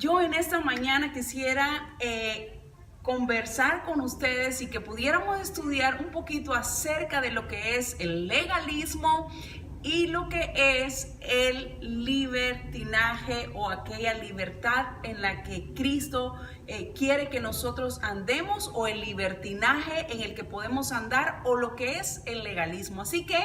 yo en esta mañana quisiera conversar con ustedes y que pudiéramos estudiar un poquito acerca de lo que es el legalismo y lo que es el libertinaje o aquella libertad en la que Cristo quiere que nosotros andemos, o el libertinaje en el que podemos andar, o lo que es el legalismo. Así que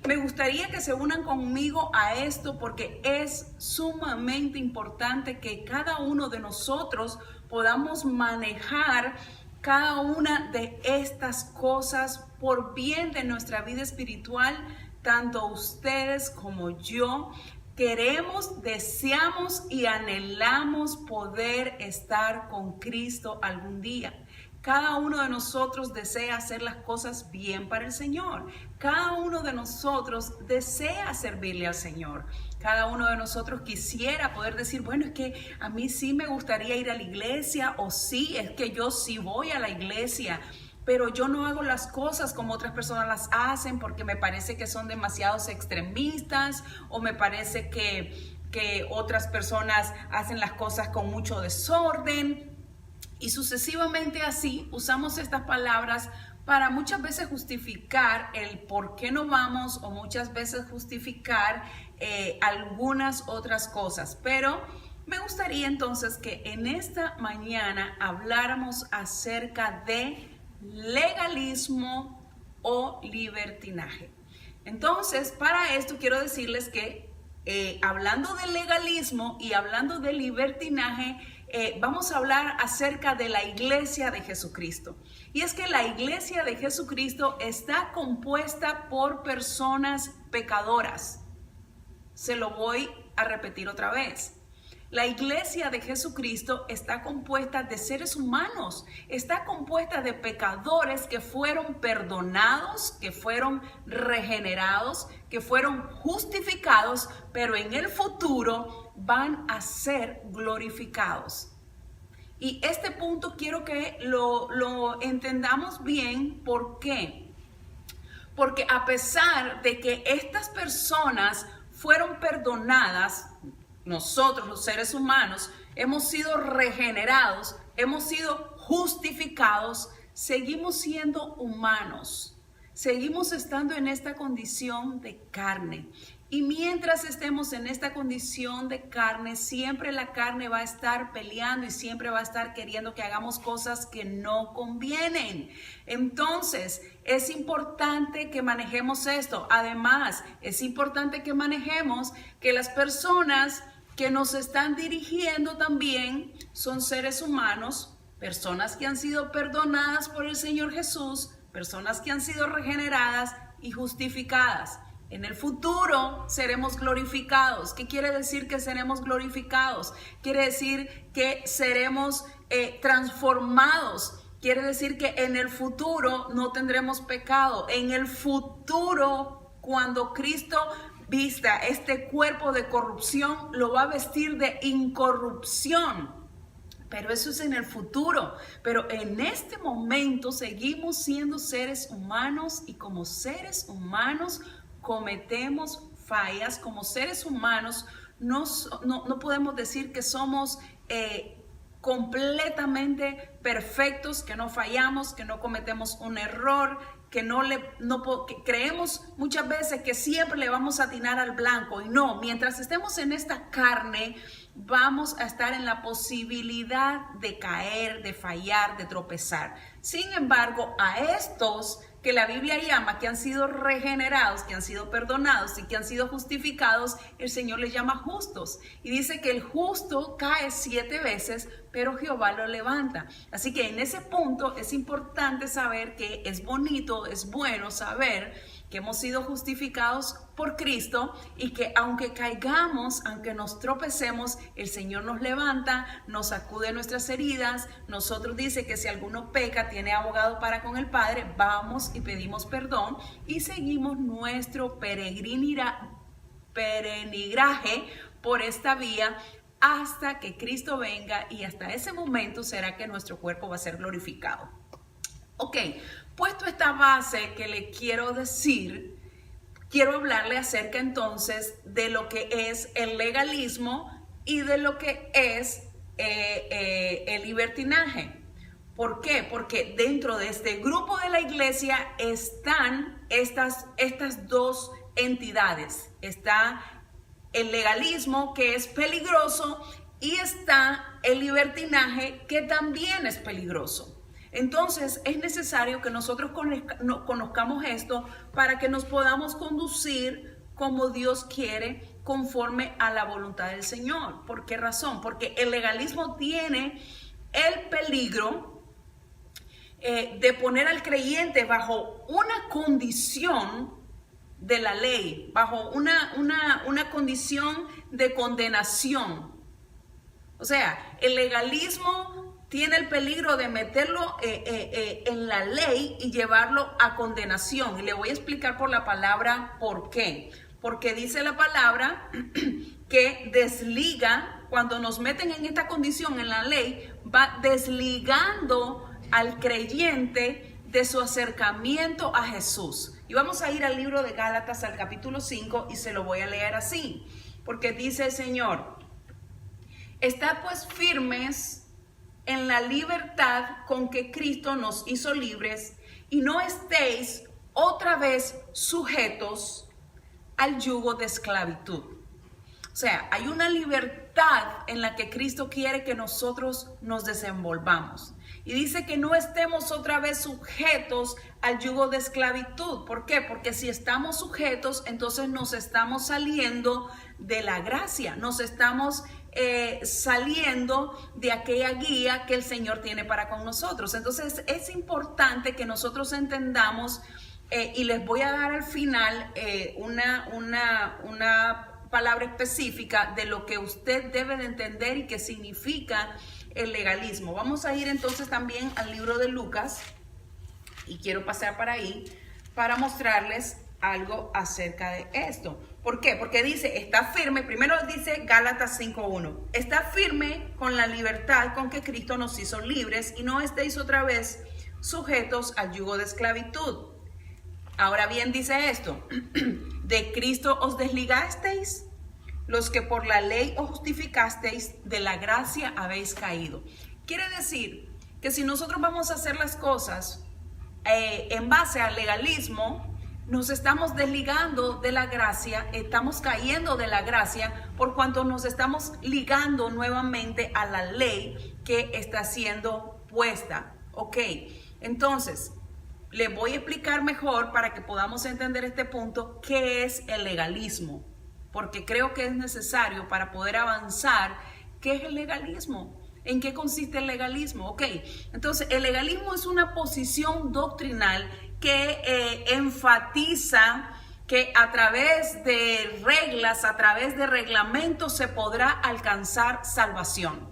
me gustaría que se unan conmigo a esto, porque es sumamente importante que cada uno de nosotros podamos manejar cada una de estas cosas por bien de nuestra vida espiritual. Tanto ustedes como yo queremos, deseamos y anhelamos poder estar con Cristo algún día. Cada uno de nosotros desea hacer las cosas bien para el Señor. Cada uno de nosotros desea servirle al Señor. Cada uno de nosotros quisiera poder decir, bueno, es que a mí sí me gustaría ir a la iglesia, o sí, es que yo sí voy a la iglesia, pero yo no hago las cosas como otras personas las hacen porque me parece que son demasiados extremistas, o me parece que otras personas hacen las cosas con mucho desorden. Y sucesivamente así usamos estas palabras para muchas veces justificar el por qué no vamos, o muchas veces justificar algunas otras cosas. Pero me gustaría entonces que en esta mañana habláramos acerca de legalismo o libertinaje. Entonces, para esto quiero decirles que hablando de legalismo y hablando de libertinaje, vamos a hablar acerca de la iglesia de Jesucristo. Y es que la iglesia de Jesucristo está compuesta por personas pecadoras. Se lo voy a repetir otra vez. La iglesia de Jesucristo está compuesta de seres humanos, está compuesta de pecadores que fueron perdonados, que fueron regenerados, que fueron justificados, pero en el futuro van a ser glorificados. Y este punto quiero que lo entendamos bien. ¿Por qué? Porque a pesar de que estas personas fueron perdonadas, nosotros los seres humanos hemos sido regenerados, hemos sido justificados, seguimos siendo humanos, seguimos estando en esta condición de carne. Y mientras estemos en esta condición de carne, siempre la carne va a estar peleando y siempre va a estar queriendo que hagamos cosas que no convienen. Entonces, es importante que manejemos esto. Además, es importante que manejemos que las personas que nos están dirigiendo también son seres humanos, personas que han sido perdonadas por el Señor Jesús, personas que han sido regeneradas y justificadas. En el futuro seremos glorificados. ¿Qué quiere decir que seremos glorificados? Quiere decir que seremos transformados. Quiere decir que en el futuro no tendremos pecado. En el futuro, cuando Cristo vista este cuerpo de corrupción, lo va a vestir de incorrupción. Pero eso es en el futuro. Pero en este momento seguimos siendo seres humanos, y como seres humanos cometemos fallas. Como seres humanos no podemos decir que somos completamente perfectos, que no fallamos, que no cometemos un error, que que creemos muchas veces que siempre le vamos a atinar al blanco. Y no, mientras estemos en esta carne, vamos a estar en la posibilidad de caer, de fallar, de tropezar. Sin embargo, a estos que la Biblia llama, que han sido regenerados, que han sido perdonados y que han sido justificados, el Señor les llama justos. Y dice que el justo cae 7 veces, pero Jehová lo levanta. Así que en ese punto es importante saber que es bonito, es bueno saber que hemos sido justificados por Cristo, y que aunque caigamos, aunque nos tropecemos, el Señor nos levanta, nos sacude nuestras heridas. Nosotros dice que si alguno peca, tiene abogado para con el Padre. Vamos y pedimos perdón y seguimos nuestro peregrinaje por esta vía hasta que Cristo venga, y hasta ese momento será que nuestro cuerpo va a ser glorificado. Ok, puesto esta base que le quiero decir, quiero hablarle acerca entonces de lo que es el legalismo y de lo que es el libertinaje. ¿Por qué? Porque dentro de este grupo de la iglesia están estas dos entidades. Está el legalismo, que es peligroso, y está el libertinaje, que también es peligroso. Entonces es necesario que nosotros conozcamos esto para que nos podamos conducir como Dios quiere, conforme a la voluntad del Señor. ¿Por qué razón? Porque el legalismo tiene el peligro de poner al creyente bajo una condición de la ley, bajo una condición de condenación. O sea, el legalismo tiene el peligro de meterlo en la ley y llevarlo a condenación. Y le voy a explicar por la palabra por qué. Porque dice la palabra que desliga, cuando nos meten en esta condición en la ley, va desligando al creyente de su acercamiento a Jesús. Y vamos a ir al libro de Gálatas, al capítulo 5, y se lo voy a leer así, porque dice el Señor: estad pues firmes en la libertad con que Cristo nos hizo libres, y no estéis otra vez sujetos al yugo de esclavitud. O sea, hay una libertad en la que Cristo quiere que nosotros nos desenvolvamos. Y dice que no estemos otra vez sujetos al yugo de esclavitud. ¿Por qué? Porque si estamos sujetos, entonces nos estamos saliendo de la gracia, nos estamos saliendo de aquella guía que el Señor tiene para con nosotros. Entonces es importante que nosotros entendamos, y les voy a dar al final una palabra específica de lo que usted debe de entender y qué significa el legalismo. Vamos a ir entonces también al libro de Lucas, y quiero pasar para ahí para mostrarles algo acerca de esto. ¿Por qué? Porque dice, está firme, primero dice Gálatas 5:1, está firme con la libertad con que Cristo nos hizo libres, y no estéis otra vez sujetos al yugo de esclavitud. Ahora bien, dice esto: de Cristo os desligasteis, los que por la ley os justificasteis, de la gracia habéis caído. Quiere decir que si nosotros vamos a hacer las cosas en base al legalismo, nos estamos desligando de la gracia, estamos cayendo de la gracia, por cuanto nos estamos ligando nuevamente a la ley que está siendo puesta. Ok, entonces le voy a explicar mejor para que podamos entender este punto, qué es el legalismo, porque creo que es necesario para poder avanzar. ¿Qué es el legalismo? ¿En qué consiste el legalismo? Ok, entonces el legalismo es una posición doctrinal que enfatiza que a través de reglas, a través de reglamentos se podrá alcanzar salvación.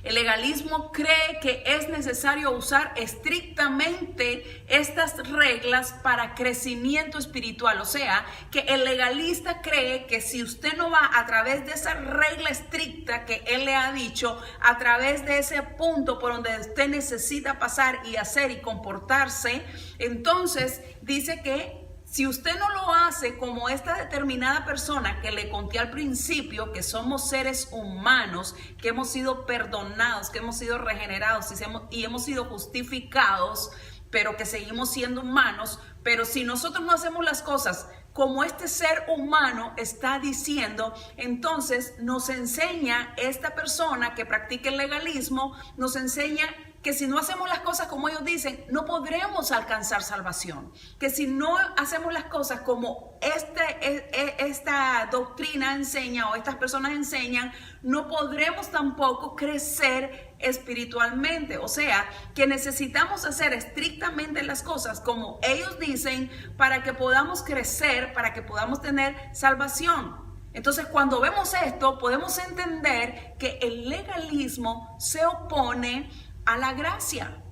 El legalismo cree que es necesario usar estrictamente estas reglas para crecimiento espiritual. O sea, que el legalista cree que si usted no va a través de esa regla estricta que él le ha dicho, a través de ese punto por donde usted necesita pasar y hacer y comportarse, entonces dice que si usted no lo hace como esta determinada persona que le conté al principio, que somos seres humanos, que hemos sido perdonados, que hemos sido regenerados y hemos sido justificados, pero que seguimos siendo humanos, pero si nosotros no hacemos las cosas como este ser humano está diciendo, entonces nos enseña esta persona que practica el legalismo, nos enseña que si no hacemos las cosas como ellos dicen, no podremos alcanzar salvación. Que si no hacemos las cosas como esta doctrina enseña o estas personas enseñan, no podremos tampoco crecer espiritualmente. O sea, que necesitamos hacer estrictamente las cosas como ellos dicen para que podamos crecer, para que podamos tener salvación. Entonces, cuando vemos esto, podemos entender que el legalismo se opone a la gracia.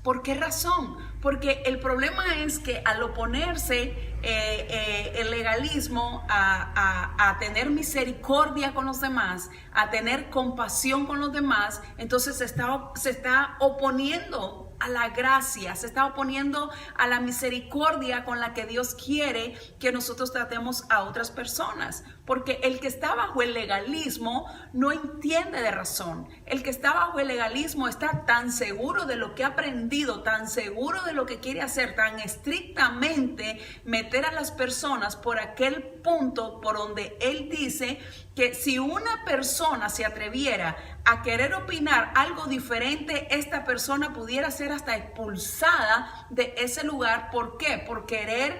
¿Por qué razón? Porque el problema es que al oponerse el legalismo a tener misericordia con los demás, a tener compasión con los demás, entonces se está oponiendo a la gracia, se está oponiendo a la misericordia con la que Dios quiere que nosotros tratemos a otras personas. Porque el que está bajo el legalismo no entiende de razón. El que está bajo el legalismo está tan seguro de lo que ha aprendido, tan seguro de lo que quiere hacer, tan estrictamente meter a las personas por aquel punto por donde él dice que si una persona se atreviera a querer opinar algo diferente, esta persona pudiera ser hasta expulsada de ese lugar. ¿Por qué? Por querer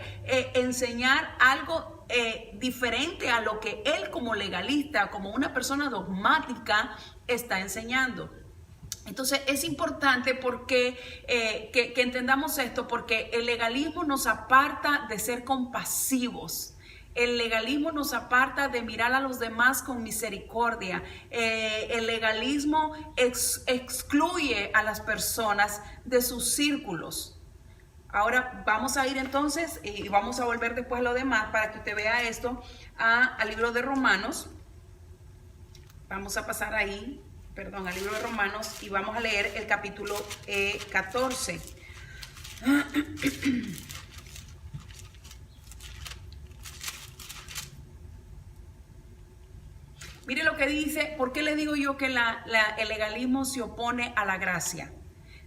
enseñar algo diferente a lo que él como legalista, como una persona dogmática, está enseñando. Entonces es importante porque, que entendamos esto, porque el legalismo nos aparta de ser compasivos. El legalismo nos aparta de mirar a los demás con misericordia. El legalismo excluye a las personas de sus círculos. Ahora vamos a ir entonces y vamos a volver después a lo demás para que usted vea esto al libro de Romanos. Vamos a pasar ahí, al libro de Romanos y vamos a leer el capítulo 14. Mire lo que dice. ¿Por qué le digo yo que el legalismo se opone a la gracia?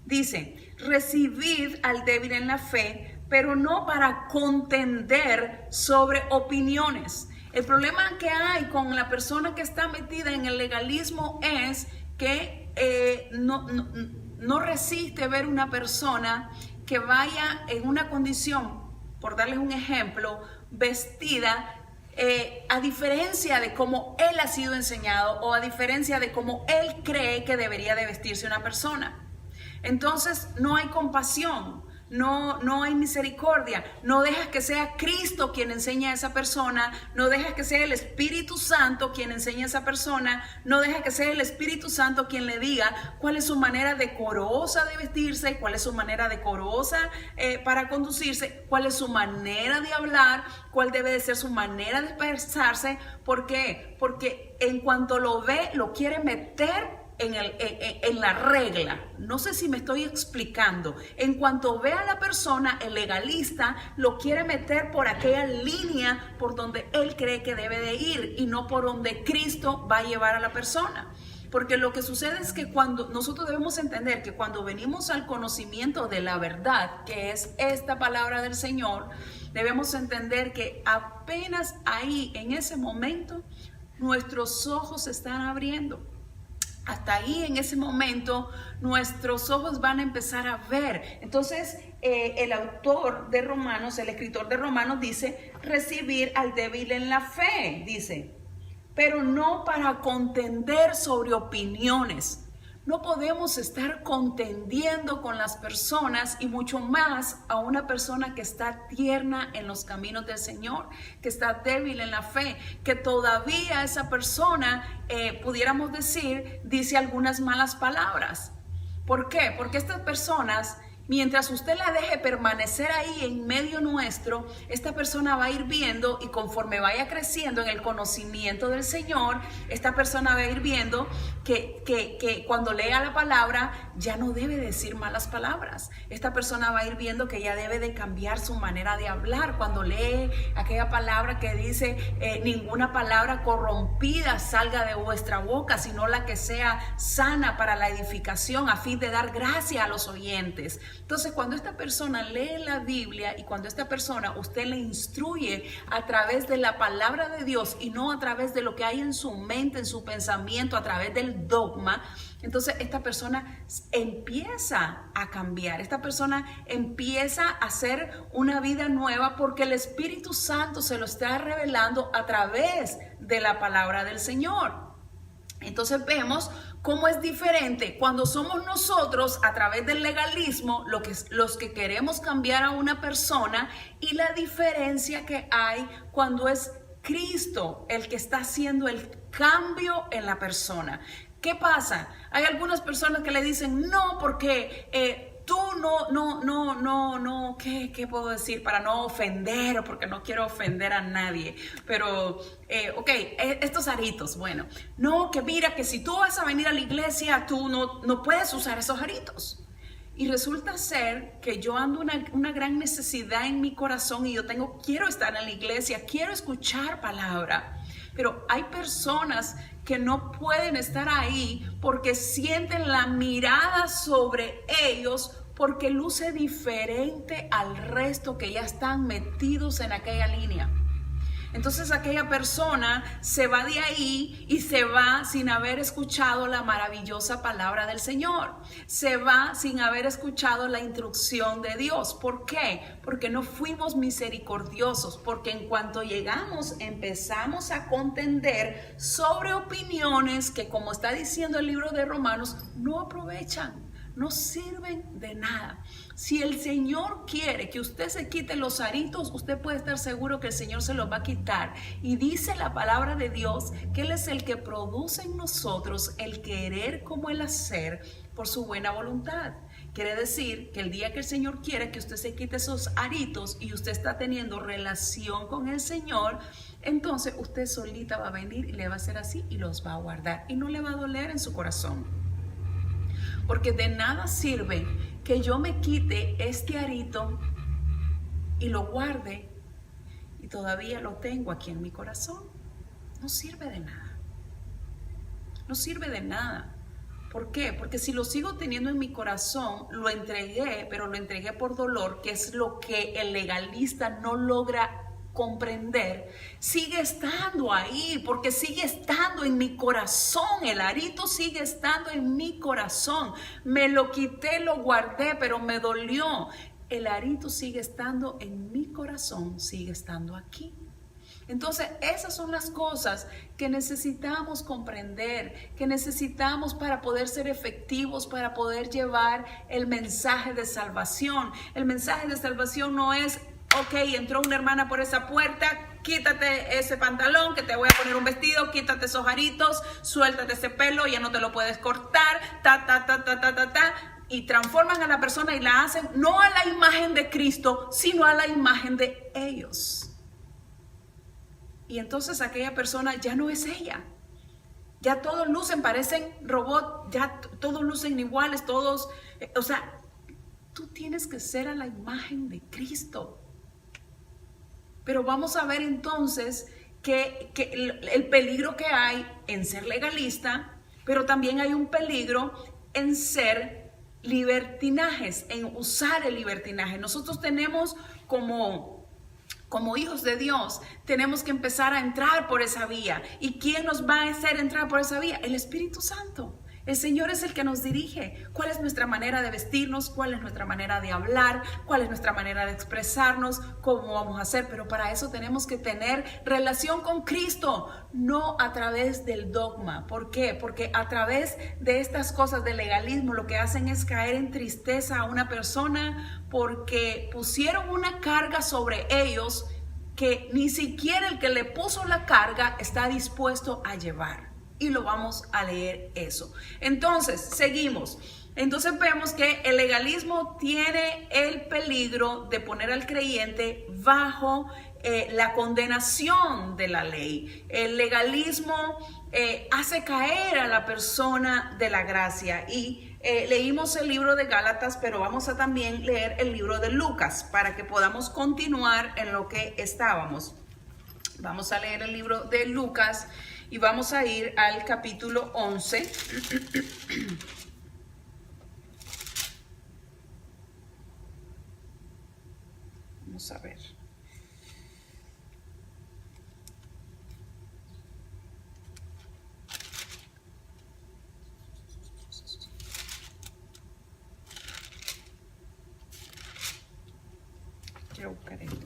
Dice, recibid al débil en la fe, pero no para contender sobre opiniones. El problema que hay con la persona que está metida en el legalismo es que no resiste ver una persona que vaya en una condición, por darles un ejemplo, vestida a diferencia de cómo él ha sido enseñado o a diferencia de cómo él cree que debería de vestirse una persona. Entonces no hay compasión, no hay misericordia, no dejas que sea Cristo quien enseñe a esa persona, no dejas que sea el Espíritu Santo quien enseñe a esa persona, no dejas que sea el Espíritu Santo quien le diga cuál es su manera decorosa de vestirse, cuál es su manera decorosa para conducirse, cuál es su manera de hablar, cuál debe de ser su manera de expresarse. ¿Por qué? Porque en cuanto lo ve, lo quiere meter en la regla. No sé si me estoy explicando. En cuanto ve a la persona, el legalista lo quiere meter por aquella línea por donde él cree que debe de ir y no por donde Cristo va a llevar a la persona. Porque lo que sucede es que cuando nosotros debemos entender que cuando venimos al conocimiento de la verdad, que es esta palabra del Señor, debemos entender que apenas ahí, en ese momento, nuestros ojos se están abriendo. Hasta ahí, en ese momento, nuestros ojos van a empezar a ver. Entonces, el autor de Romanos, el escritor de Romanos dice, recibir al débil en la fe, dice, pero no para contender sobre opiniones. No podemos estar contendiendo con las personas y mucho más a una persona que está tierna en los caminos del Señor, que está débil en la fe, que todavía esa persona, pudiéramos decir, dice algunas malas palabras. ¿Por qué? Porque estas personas, mientras usted la deje permanecer ahí en medio nuestro, esta persona va a ir viendo y conforme vaya creciendo en el conocimiento del Señor, esta persona va a ir viendo que cuando lea la palabra ya no debe decir malas palabras. Esta persona va a ir viendo que ya debe de cambiar su manera de hablar. Cuando lee aquella palabra que dice ninguna palabra corrompida salga de vuestra boca, sino la que sea sana para la edificación a fin de dar gracia a los oyentes. Entonces, cuando esta persona lee la Biblia y cuando esta persona usted le instruye a través de la palabra de Dios y no a través de lo que hay en su mente, en su pensamiento, a través del dogma, entonces esta persona empieza a cambiar, esta persona empieza a hacer una vida nueva porque el Espíritu Santo se lo está revelando a través de la palabra del Señor. Entonces vemos cómo es diferente cuando somos nosotros a través del legalismo los que queremos cambiar a una persona y la diferencia que hay cuando es Cristo el que está haciendo el cambio en la persona. ¿Qué pasa? Hay algunas personas que le dicen no porque tú no, ¿qué puedo decir para no ofender o porque no quiero ofender a nadie? Pero, estos aritos, bueno, no, que mira que si tú vas a venir a la iglesia, tú no puedes usar esos aritos. Y resulta ser que yo ando una gran necesidad en mi corazón y quiero estar en la iglesia, quiero escuchar palabra. pero hay personas que no pueden estar ahí porque sienten la mirada sobre ellos, porque luce diferente al resto que ya están metidos en aquella línea. Entonces aquella persona se va de ahí y se va sin haber escuchado la maravillosa palabra del Señor. Se va sin haber escuchado la instrucción de Dios. ¿Por qué? Porque no fuimos misericordiosos. Porque en cuanto llegamos empezamos a contender sobre opiniones que, como está diciendo el libro de Romanos, no aprovechan. No sirven de nada. Si el Señor quiere que usted se quite los aritos, usted puede estar seguro que el Señor se los va a quitar. Y dice la palabra de Dios que Él es el que produce en nosotros el querer como el hacer por su buena voluntad. Quiere decir que el día que el Señor quiere que usted se quite esos aritos y usted está teniendo relación con el Señor, entonces usted solita va a venir y le va a hacer así y los va a guardar. Y no le va a doler en su corazón. Porque de nada sirve que yo me quite este arito y lo guarde y todavía lo tengo aquí en mi corazón. No sirve de nada. No sirve de nada. ¿Por qué? Porque si lo sigo teniendo en mi corazón, lo entregué, pero lo entregué por dolor, que es lo que el legalista no logra comprender, sigue estando ahí, porque sigue estando en mi corazón. El arito sigue estando en mi corazón. Me lo quité, lo guardé, pero me dolió. El arito sigue estando en mi corazón, sigue estando aquí. Entonces, esas son las cosas que necesitamos comprender, que necesitamos para poder ser efectivos, para poder llevar el mensaje de salvación. El mensaje de salvación no es: ok, entró una hermana por esa puerta, quítate ese pantalón que te voy a poner un vestido, quítate esos aritos, suéltate ese pelo, ya no te lo puedes cortar, y transforman a la persona y la hacen no a la imagen de Cristo, sino a la imagen de ellos. Y entonces aquella persona ya no es ella. Ya todos lucen, parecen robots, ya todos lucen iguales, todos, o sea, tú tienes que ser a la imagen de Cristo. Pero vamos a ver entonces que el peligro que hay en ser legalista, pero también hay un peligro en ser libertinajes, en usar el libertinaje. Nosotros tenemos como hijos de Dios, tenemos que empezar a entrar por esa vía. ¿Y quién nos va a hacer entrar por esa vía? El Espíritu Santo. El Señor es el que nos dirige. ¿Cuál es nuestra manera de vestirnos? ¿Cuál es nuestra manera de hablar? ¿Cuál es nuestra manera de expresarnos? ¿Cómo vamos a hacer? Pero para eso tenemos que tener relación con Cristo, no a través del dogma. ¿Por qué? Porque a través de estas cosas del legalismo lo que hacen es caer en tristeza a una persona, porque pusieron una carga sobre ellos que ni siquiera el que le puso la carga está dispuesto a llevar. Y lo vamos a leer eso. Entonces, seguimos. Entonces vemos que el legalismo tiene el peligro de poner al creyente bajo la condenación de la ley. El legalismo hace caer a la persona de la gracia. Y leímos el libro de Gálatas, pero vamos a también leer el libro de Lucas para que podamos continuar en lo que estábamos. Vamos a leer el libro de Lucas y vamos a ir al capítulo 11. Vamos a ver. Quiero buscar esto.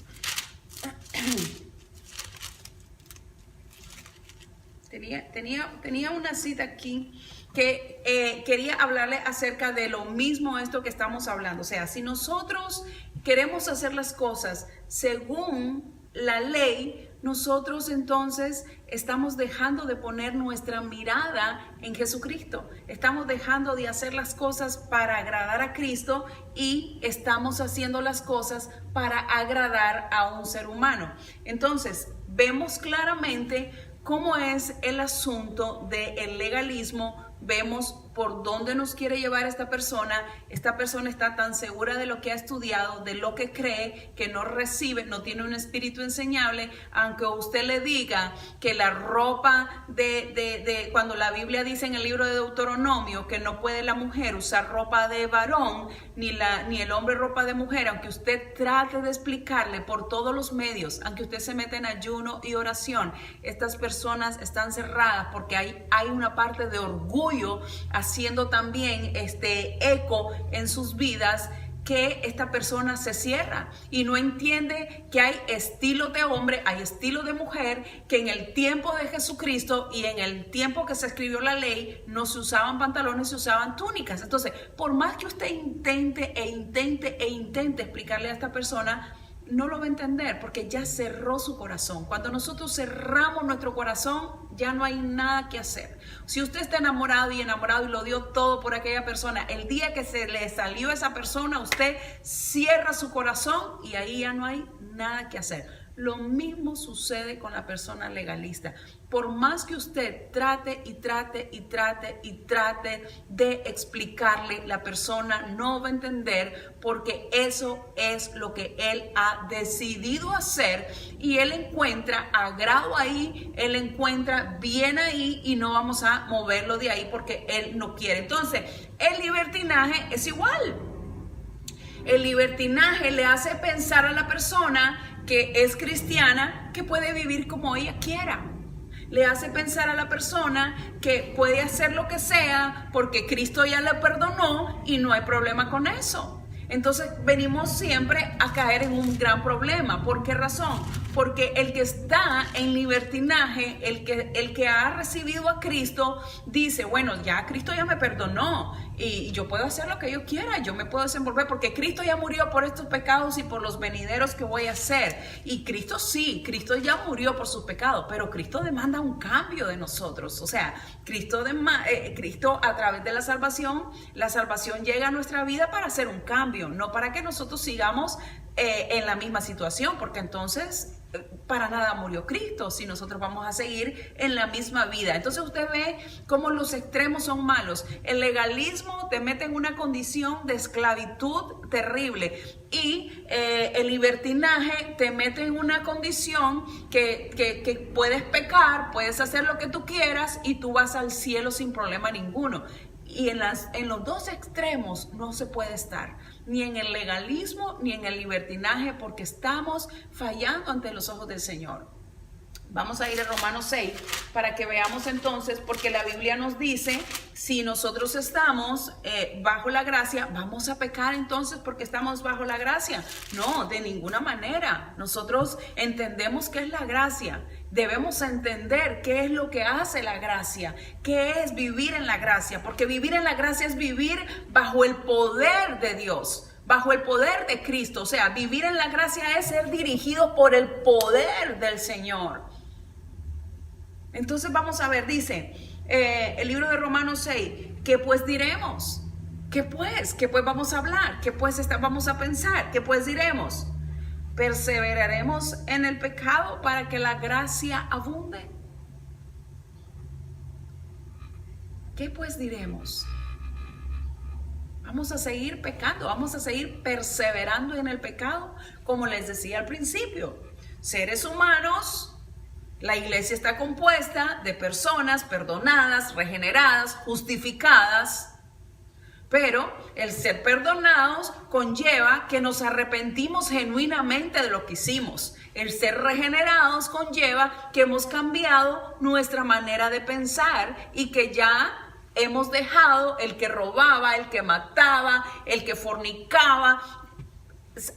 Tenía una cita aquí que quería hablarle acerca de lo mismo esto que estamos hablando. O sea, si nosotros queremos hacer las cosas según la ley, nosotros entonces estamos dejando de poner nuestra mirada en Jesucristo. Estamos dejando de hacer las cosas para agradar a Cristo y estamos haciendo las cosas para agradar a un ser humano. Entonces, vemos claramente cómo es el asunto del legalismo. Vemos por dónde nos quiere llevar esta persona está tan segura de lo que ha estudiado, de lo que cree, que no recibe, no tiene un espíritu enseñable, aunque usted le diga que la ropa cuando la Biblia dice en el libro de Deuteronomio que no puede la mujer usar ropa de varón, ni el hombre ropa de mujer, aunque usted trate de explicarle por todos los medios, aunque usted se meta en ayuno y oración, estas personas están cerradas porque hay una parte de orgullo haciendo también eco en sus vidas, que esta persona se cierra y no entiende que hay estilo de hombre, hay estilo de mujer, que en el tiempo de Jesucristo y en el tiempo que se escribió la ley no se usaban pantalones, se usaban túnicas. Entonces, por más que usted intente explicarle a esta persona, no lo va a entender porque ya cerró su corazón. Cuando nosotros cerramos nuestro corazón, ya no hay nada que hacer. Si usted está enamorado y lo dio todo por aquella persona, el día que se le salió esa persona, usted cierra su corazón y ahí ya no hay nada que hacer. Lo mismo sucede con la persona legalista. Por más que usted trate de explicarle, la persona no va a entender porque eso es lo que él ha decidido hacer y él encuentra agrado ahí, él encuentra bien ahí y no vamos a moverlo de ahí porque él no quiere. Entonces, el libertinaje es igual. El libertinaje le hace pensar a la persona que es cristiana que puede vivir como ella quiera. Le hace pensar a la persona que puede hacer lo que sea porque Cristo ya le perdonó y no hay problema con eso. Entonces venimos siempre a caer en un gran problema. ¿Por qué razón? Porque el que está en libertinaje, el que ha recibido a Cristo, dice, bueno, ya Cristo ya me perdonó y yo puedo hacer lo que yo quiera, yo me puedo desenvolver porque Cristo ya murió por estos pecados y por los venideros que voy a hacer. Y Cristo sí, Cristo ya murió por sus pecados, pero Cristo demanda un cambio de nosotros. O sea, Cristo a través de la salvación llega a nuestra vida para hacer un cambio, no para que nosotros sigamos en la misma situación, porque entonces para nada murió Cristo si nosotros vamos a seguir en la misma vida. Entonces usted ve cómo los extremos son malos. El legalismo te mete en una condición de esclavitud terrible y el libertinaje te mete en una condición que puedes pecar, puedes hacer lo que tú quieras y tú vas al cielo sin problema ninguno. Y en los dos extremos no se puede estar, ni en el legalismo ni en el libertinaje, porque estamos fallando ante los ojos del Señor. Vamos a ir a Romanos 6 para que veamos entonces, porque la Biblia nos dice, si nosotros estamos bajo la gracia, ¿vamos a pecar entonces porque estamos bajo la gracia? No, de ninguna manera. Nosotros entendemos qué es la gracia. Debemos entender qué es lo que hace la gracia, qué es vivir en la gracia, porque vivir en la gracia es vivir bajo el poder de Dios, bajo el poder de Cristo. O sea, vivir en la gracia es ser dirigido por el poder del Señor. Entonces vamos a ver, dice el libro de Romanos 6, ¿qué pues diremos? ¿Qué pues vamos a hablar? ¿Qué pues vamos a pensar? ¿Qué pues diremos? ¿Perseveraremos en el pecado para que la gracia abunde? ¿Qué pues diremos? Vamos a seguir pecando, vamos a seguir perseverando en el pecado, como les decía al principio, seres humanos. La iglesia está compuesta de personas perdonadas, regeneradas, justificadas, pero el ser perdonados conlleva que nos arrepentimos genuinamente de lo que hicimos. El ser regenerados conlleva que hemos cambiado nuestra manera de pensar y que ya hemos dejado el que robaba, el que mataba, el que fornicaba.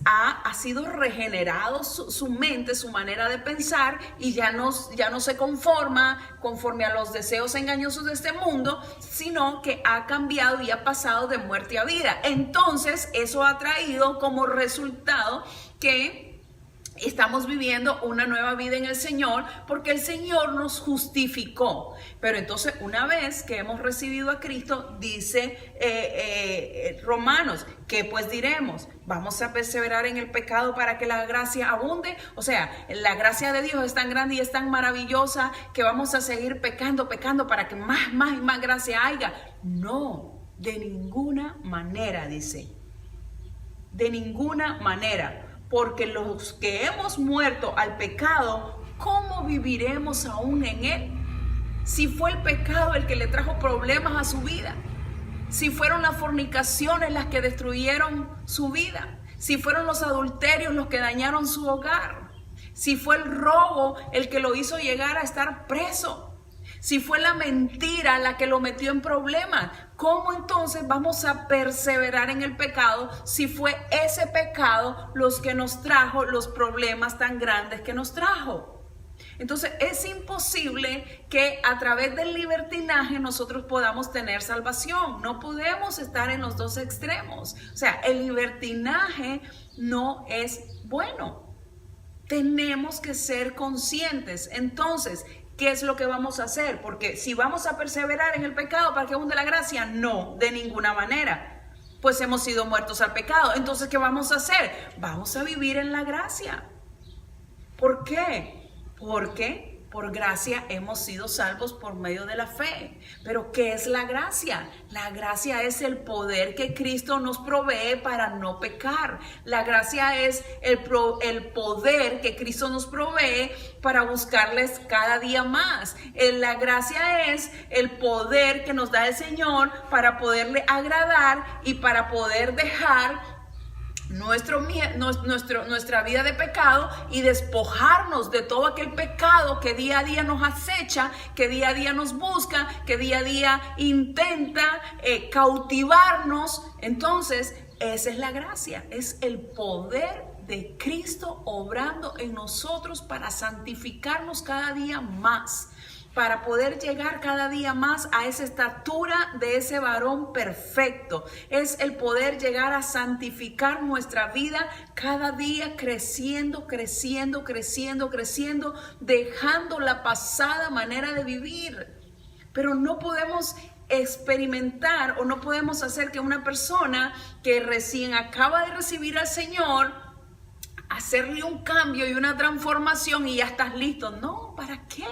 Ha sido regenerado su mente, su manera de pensar y ya no se conforma conforme a los deseos engañosos de este mundo, sino que ha cambiado y ha pasado de muerte a vida. Entonces eso ha traído como resultado que estamos viviendo una nueva vida en el Señor porque el Señor nos justificó. Pero entonces, una vez que hemos recibido a Cristo, dice Romanos, ¿qué pues diremos? ¿Vamos a perseverar en el pecado para que la gracia abunde? O sea, la gracia de Dios es tan grande y es tan maravillosa que vamos a seguir pecando para que más y más gracia haya. No, de ninguna manera, dice. De ninguna manera. Porque los que hemos muerto al pecado, ¿cómo viviremos aún en él? Si fue el pecado el que le trajo problemas a su vida, si fueron las fornicaciones las que destruyeron su vida, si fueron los adulterios los que dañaron su hogar, si fue el robo el que lo hizo llegar a estar preso, si fue la mentira la que lo metió en problemas, ¿cómo entonces vamos a perseverar en el pecado si fue ese pecado los que nos trajo los problemas tan grandes que nos trajo? Entonces es imposible que a través del libertinaje nosotros podamos tener salvación. No podemos estar en los dos extremos. O sea, el libertinaje no es bueno. Tenemos que ser conscientes. Entonces, ¿qué es lo que vamos a hacer? Porque si vamos a perseverar en el pecado para que abunde la gracia, no, de ninguna manera. Pues hemos sido muertos al pecado. Entonces, ¿qué vamos a hacer? Vamos a vivir en la gracia. ¿Por qué? Porque por gracia hemos sido salvos por medio de la fe. Pero ¿qué es la gracia? La gracia es el poder que Cristo nos provee para no pecar. La gracia es el poder que Cristo nos provee para buscarles cada día más. La gracia es el poder que nos da el Señor para poderle agradar y para poder dejar nuestra vida de pecado y despojarnos de todo aquel pecado que día a día nos acecha, que día a día nos busca, que día a día intenta cautivarnos. Entonces, esa es la gracia, es el poder de Cristo obrando en nosotros para santificarnos cada día más, para poder llegar cada día más a esa estatura de ese varón perfecto. Es el poder llegar a santificar nuestra vida cada día, creciendo, dejando la pasada manera de vivir. Pero no podemos experimentar o no podemos hacer que una persona que recién acaba de recibir al Señor, hacerle un cambio y una transformación y ya estás listo. No, ¿para qué?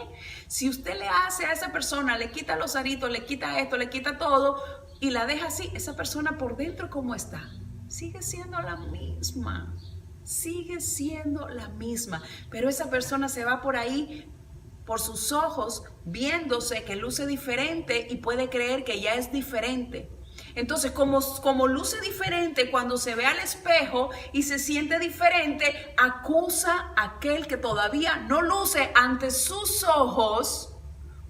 Si usted le hace a esa persona, le quita los aritos, le quita esto, le quita todo y la deja así, esa persona por dentro, ¿cómo está? Sigue siendo la misma. Sigue siendo la misma. Pero esa persona se va por ahí, por sus ojos, viéndose que luce diferente y puede creer que ya es diferente. Entonces, como luce diferente cuando se ve al espejo y se siente diferente, acusa a aquel que todavía no luce ante sus ojos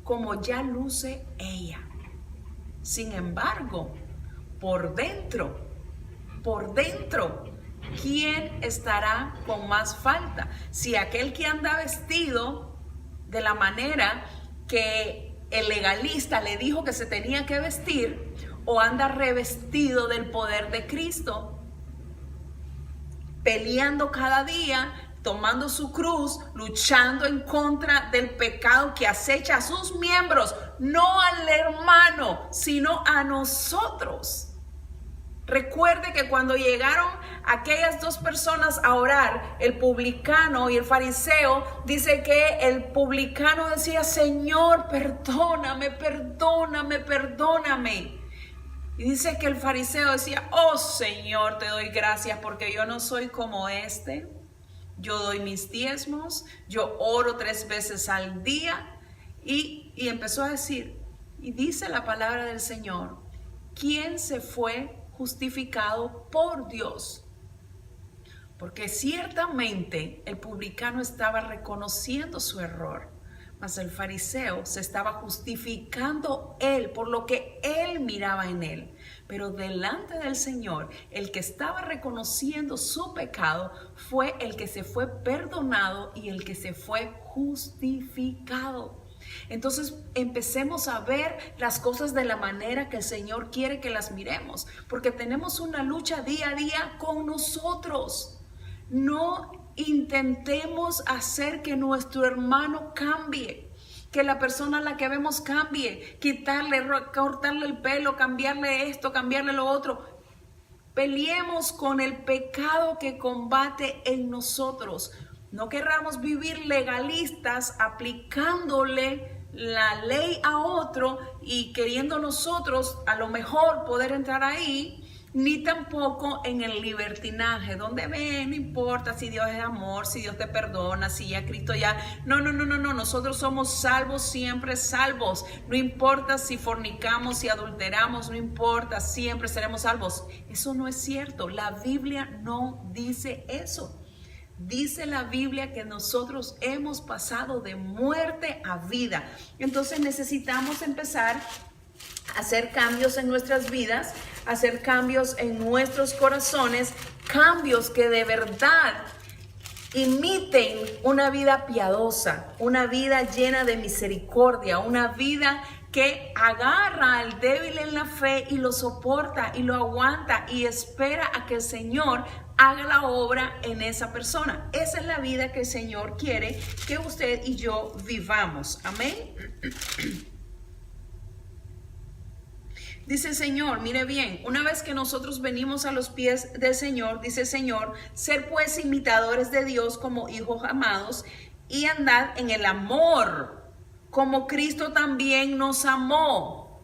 como ya luce ella. Sin embargo, por dentro, ¿quién estará con más falta? Si aquel que anda vestido de la manera que el legalista le dijo que se tenía que vestir, o anda revestido del poder de Cristo, peleando cada día, tomando su cruz, luchando en contra del pecado que acecha a sus miembros, no al hermano, sino a nosotros. Recuerde que cuando llegaron aquellas dos personas a orar, el publicano y el fariseo, dice que el publicano decía: Señor, perdóname. Y dice que el fariseo decía: oh Señor, te doy gracias porque yo no soy como este. Yo doy mis diezmos, yo oro 3 veces al día. Y empezó a decir, y dice la palabra del Señor: ¿quién se fue justificado por Dios? Porque ciertamente el publicano estaba reconociendo su error, mas el fariseo se estaba justificando él por lo que él miraba en él. Pero delante del Señor, el que estaba reconociendo su pecado fue el que se fue perdonado y el que se fue justificado. Entonces empecemos a ver las cosas de la manera que el Señor quiere que las miremos, porque tenemos una lucha día a día con nosotros. No intentemos hacer que nuestro hermano cambie, que la persona a la que vemos cambie, cortarle el pelo, cambiarle esto, cambiarle lo otro. Peleemos con el pecado que combate en nosotros. No querramos vivir legalistas aplicándole la ley a otro y queriendo nosotros a lo mejor poder entrar ahí, ni tampoco en el libertinaje, donde no importa si Dios es amor, si Dios te perdona, si ya Cristo ya... No, nosotros somos salvos, siempre salvos. No importa si fornicamos, si adulteramos, no importa, siempre seremos salvos. Eso no es cierto, la Biblia no dice eso. Dice la Biblia que nosotros hemos pasado de muerte a vida. Entonces necesitamos empezar a hacer cambios en nuestras vidas, hacer cambios en nuestros corazones, cambios que de verdad imiten una vida piadosa, una vida llena de misericordia, una vida que agarra al débil en la fe y lo soporta y lo aguanta y espera a que el Señor haga la obra en esa persona. Esa es la vida que el Señor quiere que usted y yo vivamos. Amén. Dice el Señor, mire bien, una vez que nosotros venimos a los pies del Señor, dice el Señor, ser pues imitadores de Dios como hijos amados y andad en el amor, como Cristo también nos amó.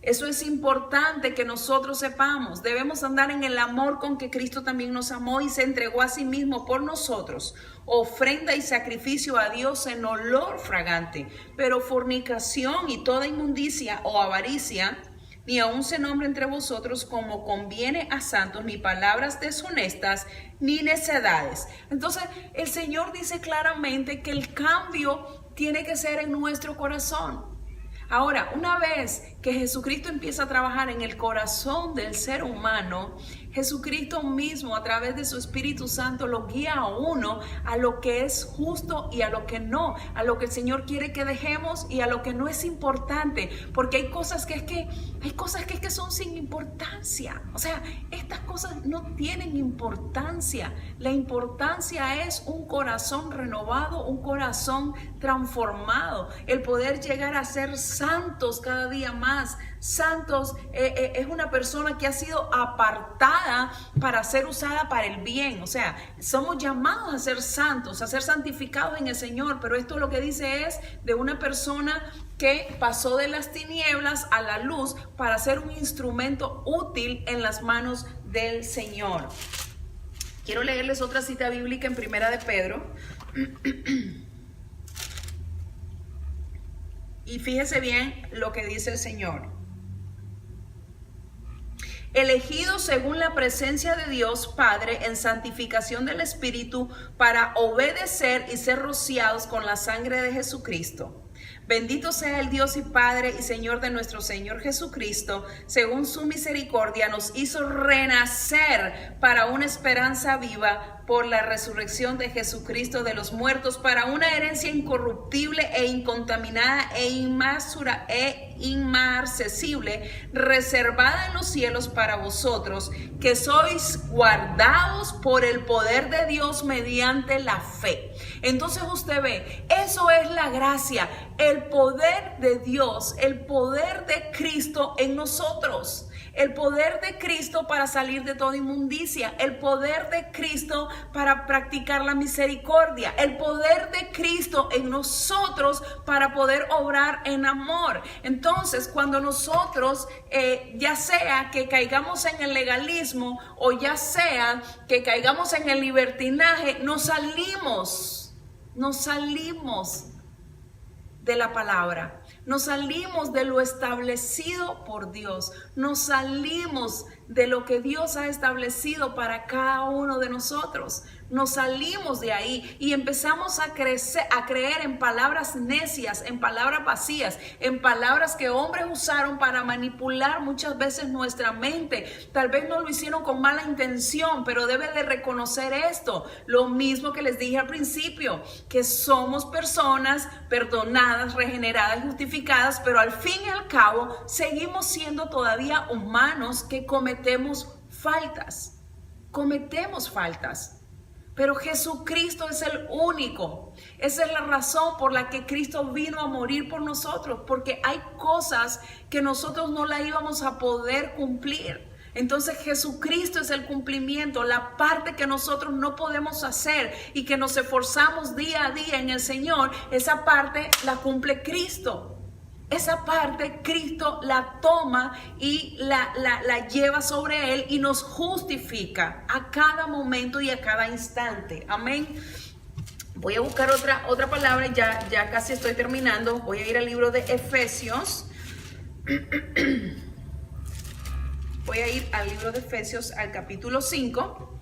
Eso es importante que nosotros sepamos. Debemos andar en el amor con que Cristo también nos amó y se entregó a sí mismo por nosotros, ofrenda y sacrificio a Dios en olor fragante. Pero fornicación y toda inmundicia o avaricia, ni aun se nombre entre vosotros como conviene a santos, ni palabras deshonestas, ni necedades. Entonces, el Señor dice claramente que el cambio tiene que ser en nuestro corazón. Ahora, una vez que Jesucristo empieza a trabajar en el corazón del ser humano, Jesucristo mismo a través de su Espíritu Santo lo guía a uno a lo que es justo y a lo que no, a lo que el Señor quiere que dejemos y a lo que no es importante, porque hay cosas que son sin importancia. O sea, estas cosas no tienen importancia. La importancia es un corazón renovado, un corazón transformado, el poder llegar a ser santos cada día más. Santos es una persona que ha sido apartada para ser usada para el bien. O sea, somos llamados a ser santos, a ser santificados en el Señor, pero esto lo que dice es de una persona que pasó de las tinieblas a la luz para ser un instrumento útil en las manos del Señor. Quiero leerles otra cita bíblica en Primera de Pedro. Y fíjese bien lo que dice el Señor. Elegidos según la presencia de Dios Padre en santificación del Espíritu para obedecer y ser rociados con la sangre de Jesucristo. Bendito sea el Dios y Padre y Señor de nuestro Señor Jesucristo, según su misericordia nos hizo renacer para una esperanza viva por la resurrección de Jesucristo de los muertos, para una herencia incorruptible e incontaminada e inmarcesible, reservada en los cielos para vosotros, que sois guardados por el poder de Dios mediante la fe. Entonces usted ve, eso es la gracia, el poder de Dios, el poder de Cristo en nosotros. El poder de Cristo para salir de toda inmundicia, el poder de Cristo para practicar la misericordia, el poder de Cristo en nosotros para poder obrar en amor. Entonces, cuando nosotros, ya sea que caigamos en el legalismo o ya sea que caigamos en el libertinaje, nos salimos de la palabra. Nos salimos de lo establecido por Dios. Nos salimos de lo que Dios ha establecido para cada uno de nosotros. Nos salimos de ahí y empezamos a creer en palabras necias, en palabras vacías, en palabras que hombres usaron para manipular muchas veces nuestra mente. Tal vez no lo hicieron con mala intención, pero debe de reconocer esto. Lo mismo que les dije al principio, que somos personas perdonadas, regeneradas, justificadas, pero al fin y al cabo seguimos siendo todavía humanos que cometemos faltas. Cometemos faltas. Pero Jesucristo es el único. Esa es la razón por la que Cristo vino a morir por nosotros, porque hay cosas que nosotros no la íbamos a poder cumplir. Entonces Jesucristo es el cumplimiento, la parte que nosotros no podemos hacer y que nos esforzamos día a día en el Señor, esa parte la cumple Cristo. Esa parte Cristo la toma y la lleva sobre Él y nos justifica a cada momento y a cada instante. Amén. Voy a buscar otra palabra, ya casi estoy terminando. Voy a ir al libro de Efesios. Voy a ir al libro de Efesios, al capítulo 5,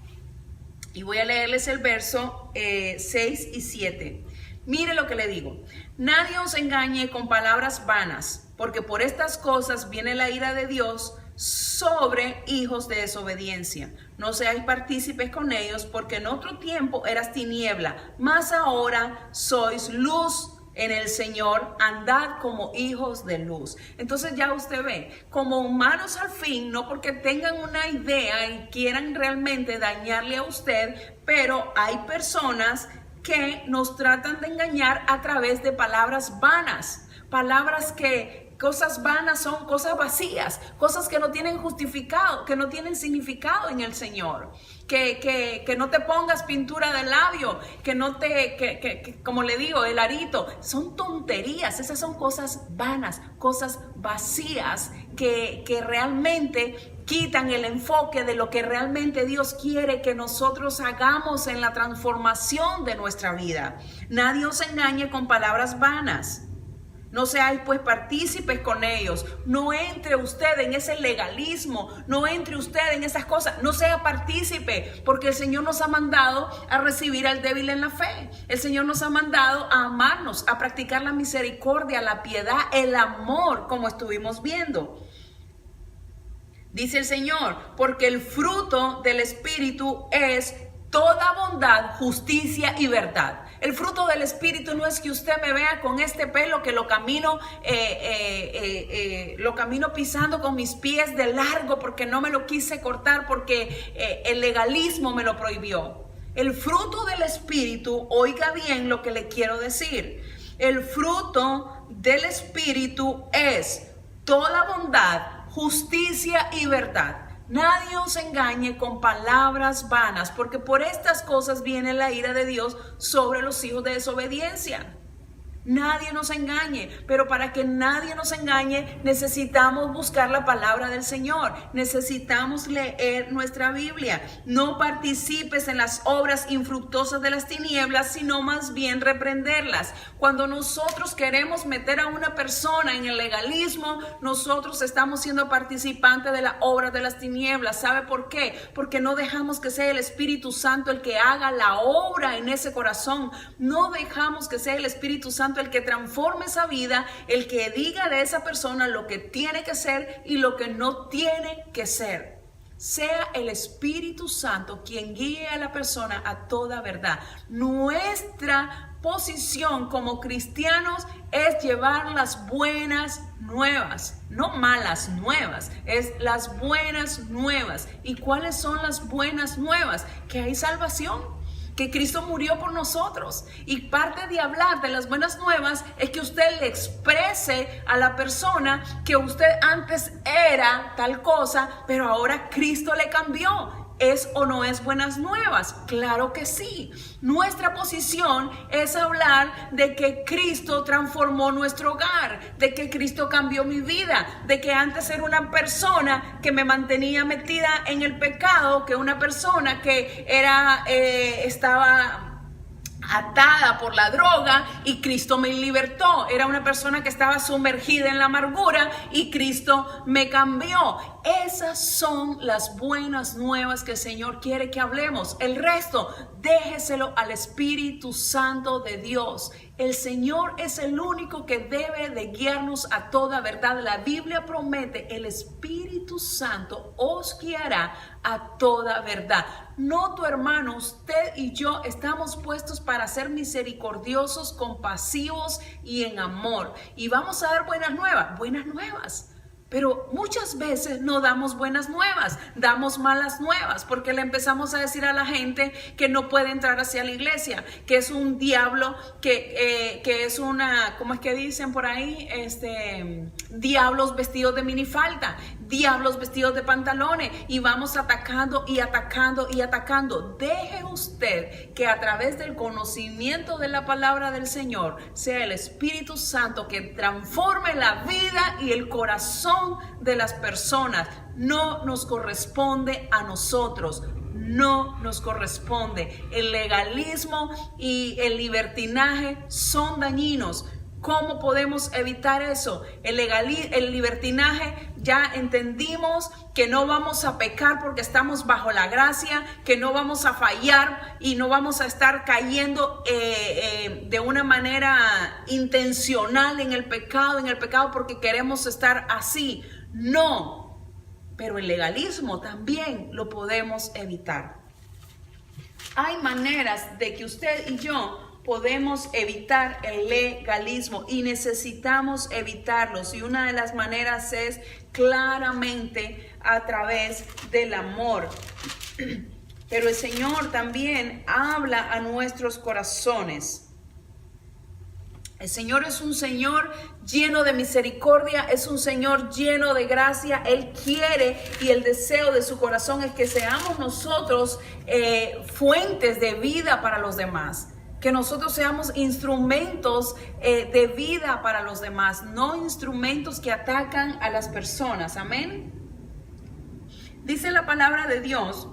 y voy a leerles el verso 6 y 7. Mire lo que le digo. Nadie os engañe con palabras vanas, porque por estas cosas viene la ira de Dios sobre hijos de desobediencia. No seáis partícipes con ellos, porque en otro tiempo eras tiniebla, mas ahora sois luz en el Señor, andad como hijos de luz. Entonces ya usted ve, como humanos al fin, no porque tengan una idea y quieran realmente dañarle a usted, pero hay personas que nos tratan de engañar a través de palabras vanas, palabras que cosas vanas son cosas vacías, cosas que no tienen justificado, que no tienen significado en el Señor. Que no te pongas pintura de labio, que no te, como le digo, el arito, son tonterías, esas son cosas vanas, cosas vacías que realmente quitan el enfoque de lo que realmente Dios quiere que nosotros hagamos en la transformación de nuestra vida. Nadie os engañe con palabras vanas. No seáis pues partícipes con ellos. No entre usted en ese legalismo. No entre usted en esas cosas. No sea partícipe, porque el Señor nos ha mandado a recibir al débil en la fe. El Señor nos ha mandado a amarnos, a practicar la misericordia, la piedad, el amor, como estuvimos viendo. Dice el Señor, porque el fruto del Espíritu es toda bondad, justicia y verdad. El fruto del Espíritu no es que usted me vea con este pelo que lo camino pisando con mis pies de largo porque no me lo quise cortar, porque el legalismo me lo prohibió. El fruto del Espíritu, oiga bien lo que le quiero decir. El fruto del Espíritu es toda bondad, justicia y verdad. Nadie os engañe con palabras vanas, porque por estas cosas viene la ira de Dios sobre los hijos de desobediencia. Nadie nos engañe, pero para que nadie nos engañe necesitamos buscar la palabra del Señor, necesitamos leer nuestra Biblia. No participes en las obras infructuosas de las tinieblas, sino más bien reprenderlas. Cuando nosotros queremos meter a una persona en el legalismo, nosotros estamos siendo participantes de la obra de las tinieblas. ¿Sabe por qué? Porque no dejamos que sea el Espíritu Santo el que haga la obra en ese corazón. No dejamos que sea el Espíritu Santo el que transforme esa vida, el que diga de esa persona lo que tiene que ser y lo que no tiene que ser. Sea el Espíritu Santo quien guíe a la persona a toda verdad. Nuestra posición como cristianos es llevar las buenas nuevas, no malas nuevas, es las buenas nuevas. ¿Y cuáles son las buenas nuevas? Que hay salvación, que Cristo murió por nosotros, y parte de hablar de las buenas nuevas es que usted le exprese a la persona que usted antes era tal cosa, pero ahora Cristo le cambió. ¿Es o no es buenas nuevas? Claro que sí. Nuestra posición es hablar de que Cristo transformó nuestro hogar, de que Cristo cambió mi vida, de que antes era una persona que me mantenía metida en el pecado, que una persona que estaba atada por la droga y Cristo me libertó. Era una persona que estaba sumergida en la amargura y Cristo me cambió. Esas son las buenas nuevas que el Señor quiere que hablemos. El resto, déjeselo al Espíritu Santo de Dios. El Señor es el único que debe de guiarnos a toda verdad. La Biblia promete, el Espíritu Santo os guiará a toda verdad. No, tu hermano, usted y yo estamos puestos para ser misericordiosos, compasivos y en amor. Y vamos a dar buenas nuevas, Pero muchas veces no damos buenas nuevas, damos malas nuevas, porque le empezamos a decir a la gente que no puede entrar hacia la iglesia, que es un diablo, que es una, ¿cómo es que dicen por ahí? Diablos vestidos de minifalda, diablos vestidos de pantalones, y vamos atacando y atacando y atacando. Deje usted que a través del conocimiento de la palabra del Señor sea el Espíritu Santo que transforme la vida y el corazón de las personas. No nos corresponde a nosotros, no nos corresponde. El legalismo y el libertinaje son dañinos. ¿Cómo podemos evitar eso? El libertinaje, ya entendimos que no vamos a pecar porque estamos bajo la gracia, que no vamos a fallar y no vamos a estar cayendo de una manera intencional en el pecado porque queremos estar así. No, pero el legalismo también lo podemos evitar. Hay maneras de que usted y yo podemos evitar el legalismo y necesitamos evitarlos, y una de las maneras es claramente a través del amor. Pero el Señor también habla a nuestros corazones. El Señor es un Señor lleno de misericordia, es un Señor lleno de gracia. Él quiere, y el deseo de su corazón es que seamos nosotros fuentes de vida para los demás. Que nosotros seamos instrumentos de vida para los demás, no instrumentos que atacan a las personas. Amén. Dice la palabra de Dios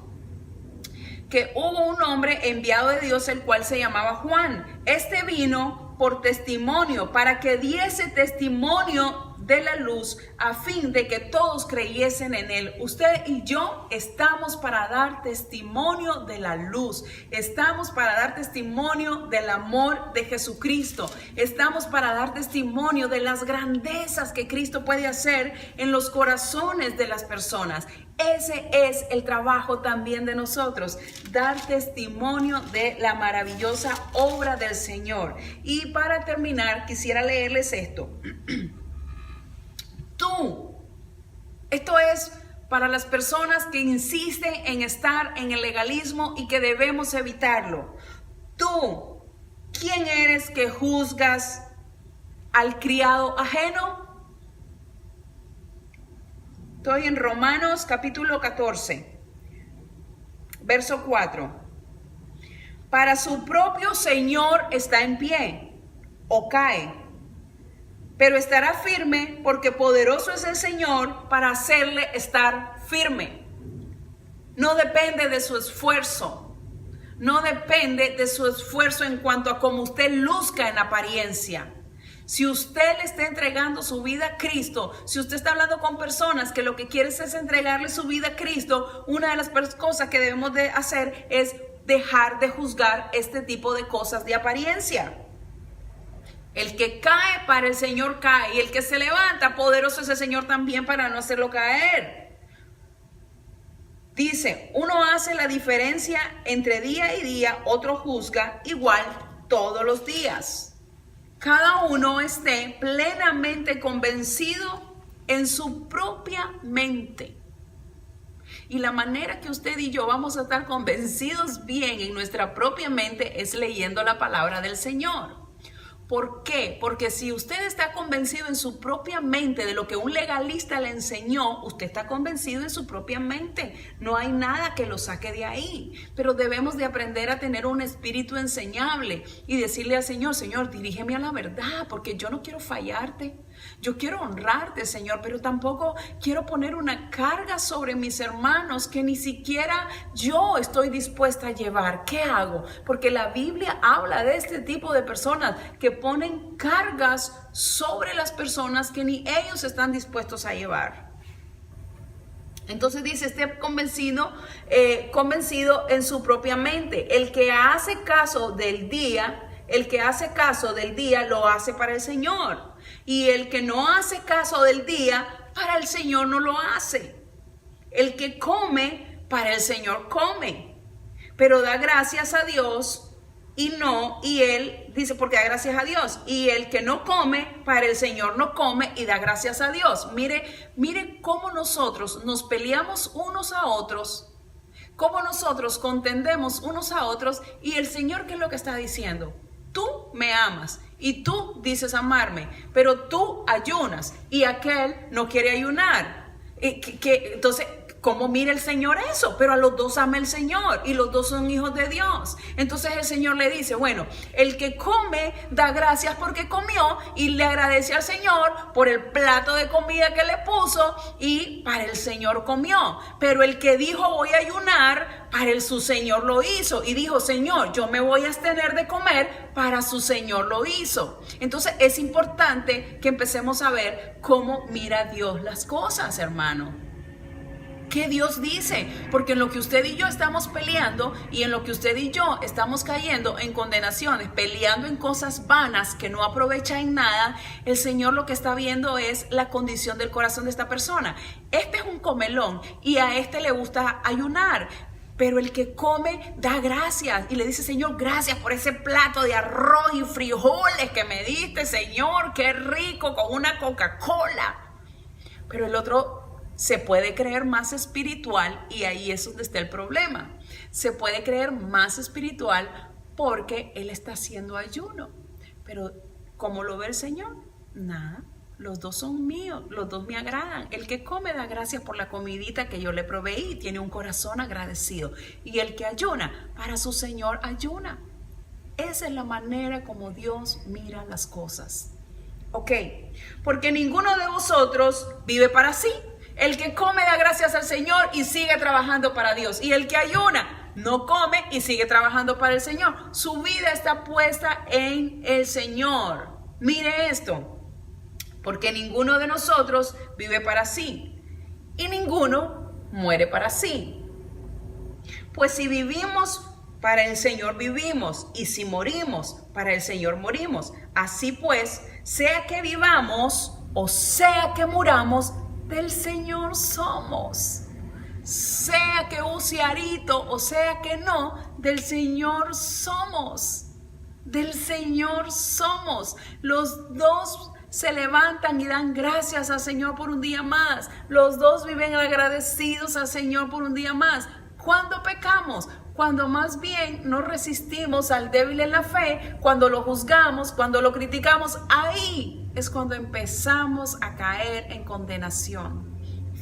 que hubo un hombre enviado de Dios, el cual se llamaba Juan. Este vino por testimonio, para que diese testimonio de la luz, a fin de que todos creyesen en él. Usted y yo estamos para dar testimonio de la luz, estamos para dar testimonio del amor de Jesucristo, estamos para dar testimonio de las grandezas que Cristo puede hacer en los corazones de las personas. Ese es el trabajo también de nosotros, dar testimonio de la maravillosa obra del Señor. Y para terminar, quisiera leerles esto. Esto es para las personas que insisten en estar en el legalismo y que debemos evitarlo. Tú, ¿quién eres que juzgas al criado ajeno? Estoy en Romanos capítulo 14, verso 4. Para su propio Señor está en pie o cae, pero estará firme, porque poderoso es el Señor para hacerle estar firme. No depende de su esfuerzo. No depende de su esfuerzo en cuanto a cómo usted luzca en apariencia. Si usted le está entregando su vida a Cristo, si usted está hablando con personas que lo que quiere es entregarle su vida a Cristo, una de las cosas que debemos de hacer es dejar de juzgar este tipo de cosas de apariencia. El que cae, para el Señor cae, y el que se levanta, poderoso es el Señor también para no hacerlo caer. Dice, uno hace la diferencia entre día y día, otro juzga igual todos los días. Cada uno esté plenamente convencido en su propia mente. Y la manera que usted y yo vamos a estar convencidos bien en nuestra propia mente es leyendo la palabra del Señor. ¿Por qué? Porque si usted está convencido en su propia mente de lo que un legalista le enseñó, usted está convencido en su propia mente. No hay nada que lo saque de ahí. Pero debemos de aprender a tener un espíritu enseñable y decirle al Señor, Señor, dirígeme a la verdad, porque yo no quiero fallarte. Yo quiero honrarte, Señor, pero tampoco quiero poner una carga sobre mis hermanos que ni siquiera yo estoy dispuesta a llevar. ¿Qué hago? Porque la Biblia habla de este tipo de personas que ponen cargas sobre las personas que ni ellos están dispuestos a llevar. Entonces dice, esté convencido en su propia mente. El que hace caso del día lo hace para el Señor. Y el que no hace caso del día, para el Señor no lo hace. El que come, para el Señor come. Pero da gracias a Dios y él dice, porque da gracias a Dios. Y el que no come, para el Señor no come y da gracias a Dios. Mire cómo nosotros nos peleamos unos a otros, cómo nosotros contendemos unos a otros, y el Señor, ¿qué es lo que está diciendo? Tú me amas y tú dices amarme, pero tú ayunas y aquel no quiere ayunar. Entonces, ¿cómo mira el Señor eso? Pero a los dos ama el Señor y los dos son hijos de Dios. Entonces el Señor le dice, bueno, el que come da gracias porque comió y le agradece al Señor por el plato de comida que le puso y para el Señor comió. Pero el que dijo voy a ayunar, para su Señor lo hizo y dijo, Señor, yo me voy a abstener de comer, para su Señor lo hizo. Entonces es importante que empecemos a ver cómo mira Dios las cosas, hermano. ¿Qué Dios dice? Porque en lo que usted y yo estamos peleando y en lo que usted y yo estamos cayendo en condenaciones, peleando en cosas vanas que no aprovechan en nada, el Señor lo que está viendo es la condición del corazón de esta persona. Este es un comelón y a este le gusta ayunar. Pero el que come da gracias y le dice, Señor, gracias por ese plato de arroz y frijoles que me diste, Señor, qué rico, con una Coca-Cola. Pero el otro se puede creer más espiritual y ahí es donde está el problema. Se puede creer más espiritual porque él está haciendo ayuno. Pero ¿cómo lo ve el Señor? Nada, los dos son míos, los dos me agradan. El que come da gracias por la comidita que yo le proveí y tiene un corazón agradecido. Y el que ayuna, para su Señor ayuna. Esa es la manera como Dios mira las cosas. Ok, porque ninguno de vosotros vive para sí. El que come da gracias al Señor y sigue trabajando para Dios. Y el que ayuna no come y sigue trabajando para el Señor. Su vida está puesta en el Señor. Mire esto. Porque ninguno de nosotros vive para sí y ninguno muere para sí. Pues si vivimos, para el Señor vivimos, y si morimos, para el Señor morimos. Así pues, sea que vivamos o sea que muramos, del Señor somos. Sea que use arito o sea que no, del Señor somos. Del Señor somos. Los dos se levantan y dan gracias al Señor por un día más. Los dos viven agradecidos al Señor por un día más. ¿Cuándo pecamos? Cuando más bien nos resistimos al débil en la fe, cuando lo juzgamos, cuando lo criticamos, ahí es cuando empezamos a caer en condenación.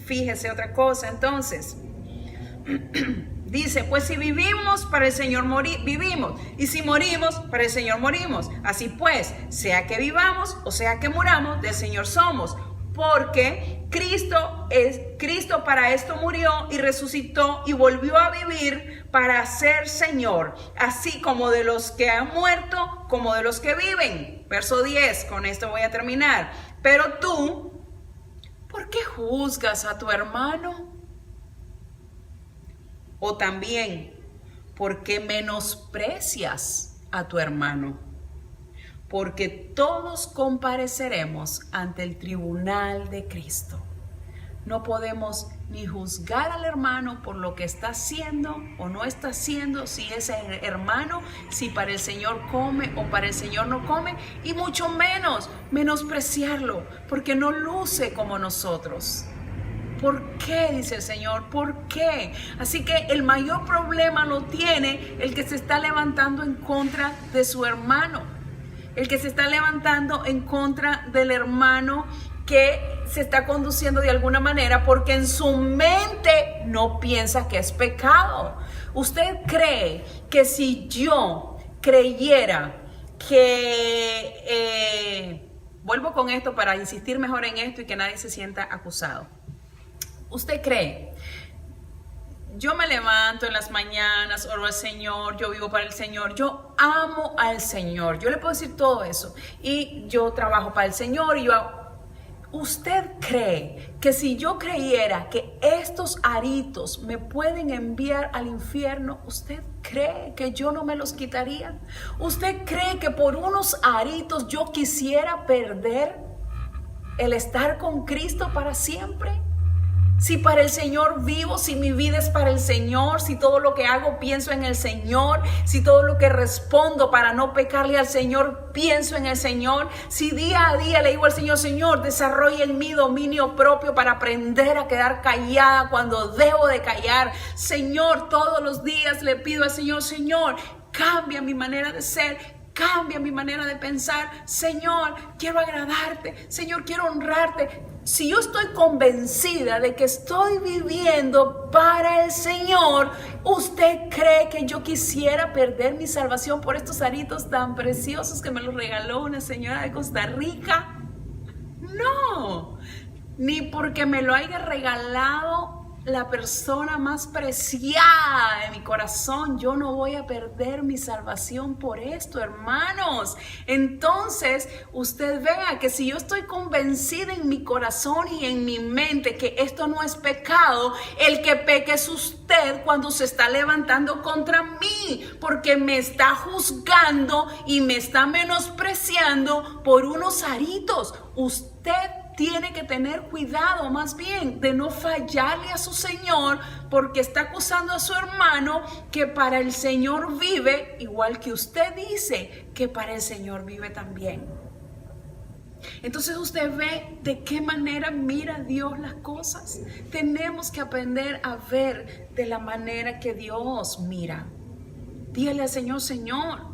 Fíjese otra cosa, entonces. Dice, pues si vivimos, para el Señor vivimos, y si morimos, para el Señor morimos. Así pues, sea que vivamos o sea que muramos, del Señor somos. Porque Cristo para esto murió y resucitó y volvió a vivir para ser Señor, así como de los que han muerto, como de los que viven. Verso 10, con esto voy a terminar. Pero tú, ¿por qué juzgas a tu hermano? O también, ¿por qué menosprecias a tu hermano? Porque todos compareceremos ante el tribunal de Cristo. No podemos ni juzgar al hermano por lo que está haciendo o no está haciendo, si es hermano, si para el Señor come o para el Señor no come, y mucho menos menospreciarlo porque no luce como nosotros. ¿Por qué? Dice el Señor, ¿por qué? Así que el mayor problema lo tiene el que se está levantando en contra de su hermano. El que se está levantando en contra del hermano que se está conduciendo de alguna manera porque en su mente no piensa que es pecado. ¿Usted cree que si yo creyera que... vuelvo con esto para insistir mejor en esto y que nadie se sienta acusado. ¿Usted cree? Yo me levanto en las mañanas, oro al Señor, yo vivo para el Señor, yo amo al Señor, yo le puedo decir todo eso y yo trabajo para el Señor y ¿usted cree que si yo creyera que estos aritos me pueden enviar al infierno, usted cree que yo no me los quitaría? ¿Usted cree que por unos aritos yo quisiera perder el estar con Cristo para siempre? Si para el Señor vivo, si mi vida es para el Señor, si todo lo que hago pienso en el Señor, si todo lo que respondo para no pecarle al Señor pienso en el Señor, si día a día le digo al Señor, Señor, desarrolla en mí dominio propio para aprender a quedar callada cuando debo de callar. Señor, todos los días le pido al Señor, Señor, cambia mi manera de ser. Cambia mi manera de pensar. Señor, quiero agradarte. Señor, quiero honrarte. Si yo estoy convencida de que estoy viviendo para el Señor, ¿usted cree que yo quisiera perder mi salvación por estos aritos tan preciosos que me los regaló una señora de Costa Rica? No, ni porque me lo haya regalado la persona más preciada de mi corazón. Yo no voy a perder mi salvación por esto, hermanos. Entonces, usted vea que si yo estoy convencida en mi corazón y en mi mente que esto no es pecado, el que peque es usted cuando se está levantando contra mí, porque me está juzgando y me está menospreciando por unos aritos. Usted tiene que tener cuidado más bien de no fallarle a su Señor, porque está acusando a su hermano que para el Señor vive, igual que usted dice que para el Señor vive también. Entonces usted ve de qué manera mira Dios las cosas. Tenemos que aprender a ver de la manera que Dios mira. Dígale al Señor, Señor,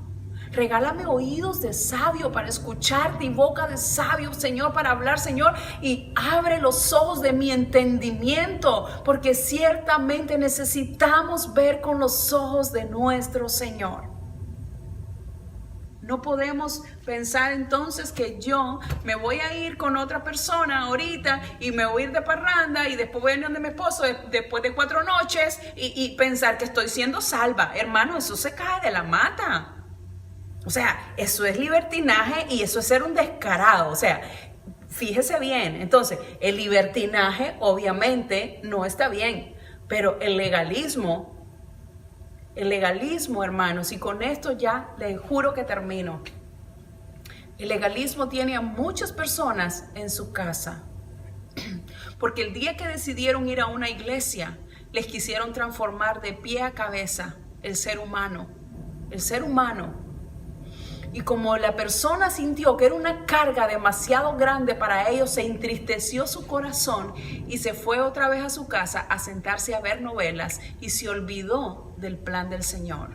regálame oídos de sabio para escucharte y boca de sabio, Señor, para hablar, Señor, y abre los ojos de mi entendimiento, porque ciertamente necesitamos ver con los ojos de nuestro Señor. No podemos pensar entonces que yo me voy a ir con otra persona ahorita y me voy a ir de parranda y después voy a ir donde mi esposo después de 4 noches y pensar que estoy siendo salva. Hermano, eso se cae de la mata. O sea, eso es libertinaje y eso es ser un descarado. O sea, fíjese bien. Entonces, el libertinaje obviamente no está bien, pero el legalismo, hermanos, y con esto ya les juro que termino. El legalismo tiene a muchas personas en su casa, porque el día que decidieron ir a una iglesia, les quisieron transformar de pie a cabeza el ser humano. Y como la persona sintió que era una carga demasiado grande para ellos, se entristeció su corazón y se fue otra vez a su casa a sentarse a ver novelas y se olvidó del plan del Señor.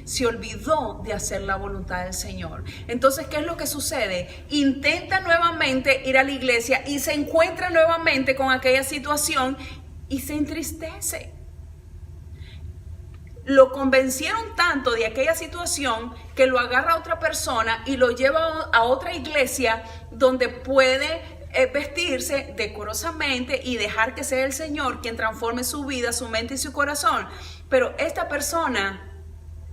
Se olvidó de hacer la voluntad del Señor. Entonces, ¿qué es lo que sucede? Intenta nuevamente ir a la iglesia y se encuentra nuevamente con aquella situación y se entristece. Lo convencieron tanto de aquella situación que lo agarra a otra persona y lo lleva a otra iglesia donde puede vestirse decorosamente y dejar que sea el Señor quien transforme su vida, su mente y su corazón. Pero esta persona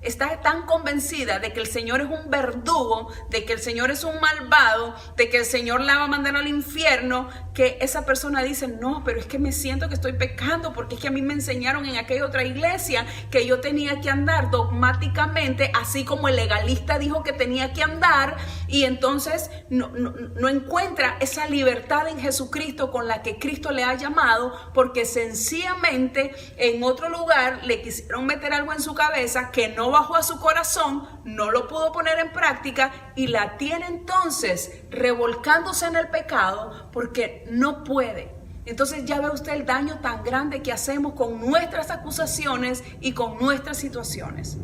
está tan convencida de que el Señor es un verdugo, de que el Señor es un malvado, de que el Señor la va a mandar al infierno, que esa persona dice, no, pero es que me siento que estoy pecando, porque es que a mí me enseñaron en aquella otra iglesia que yo tenía que andar dogmáticamente, así como el legalista dijo que tenía que andar, y entonces no encuentra esa libertad en Jesucristo con la que Cristo le ha llamado, porque sencillamente en otro lugar le quisieron meter algo en su cabeza que no bajó a su corazón, no lo pudo poner en práctica y la tiene entonces revolcándose en el pecado porque no puede. Entonces ya ve usted el daño tan grande que hacemos con nuestras acusaciones y con nuestras situaciones.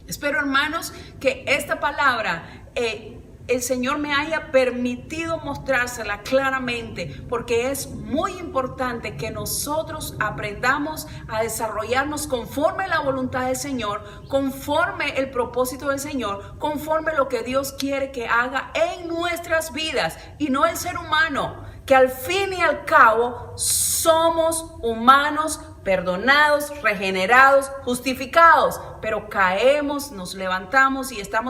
Espero, hermanos, que esta palabra el Señor me haya permitido mostrársela claramente, porque es muy importante que nosotros aprendamos a desarrollarnos conforme a la voluntad del Señor, conforme el propósito del Señor, conforme lo que Dios quiere que haga en nuestras vidas y no el ser humano, que al fin y al cabo somos humanos, perdonados, regenerados, justificados, pero caemos, nos levantamos y estamos